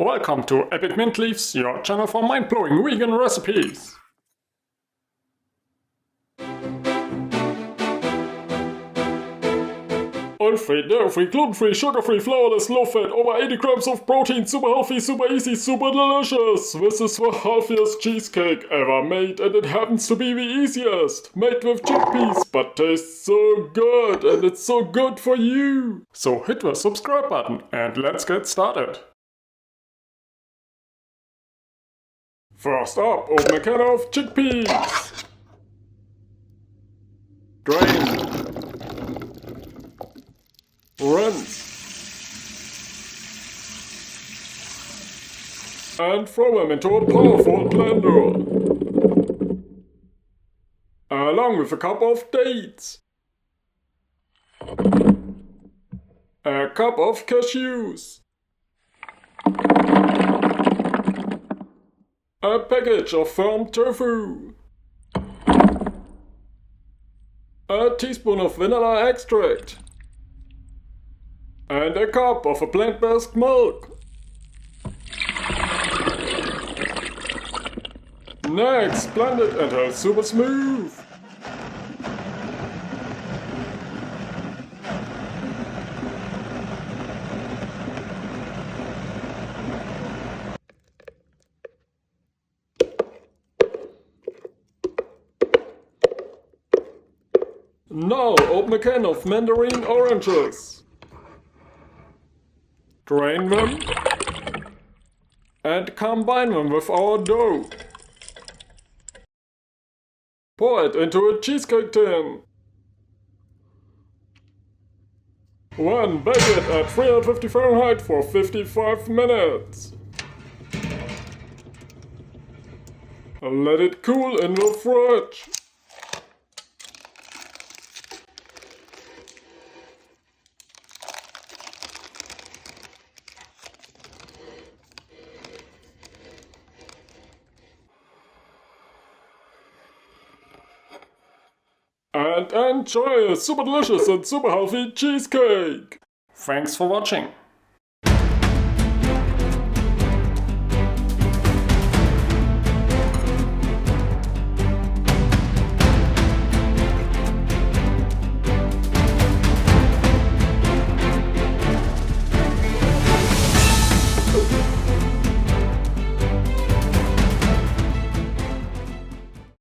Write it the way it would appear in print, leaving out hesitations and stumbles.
Welcome to Epic Mint Leaves, your channel for mind-blowing vegan recipes. Oil-free, dairy-free, gluten-free, sugar-free, flourless, low-fat, over 80 grams of protein, super healthy, super easy, super delicious. This is the healthiest cheesecake ever made, and it happens to be the easiest. Made with chickpeas, but tastes so good, and it's so good for you. So hit the subscribe button, and let's get started. First up, open a can of chickpeas. Drain. Rinse. And throw them into a powerful blender. Along with a cup of dates. A cup of cashews. A package of firm tofu. A teaspoon of vanilla extract. And a cup of a plant-based milk. Next, blend it until super smooth. Now open a can of mandarin oranges. Drain them and combine them with our dough. Pour it into a cheesecake tin. Then bake it at 350 Fahrenheit for 55 minutes. Let it cool in the fridge. And enjoy a super delicious and super healthy cheesecake! Thanks for watching!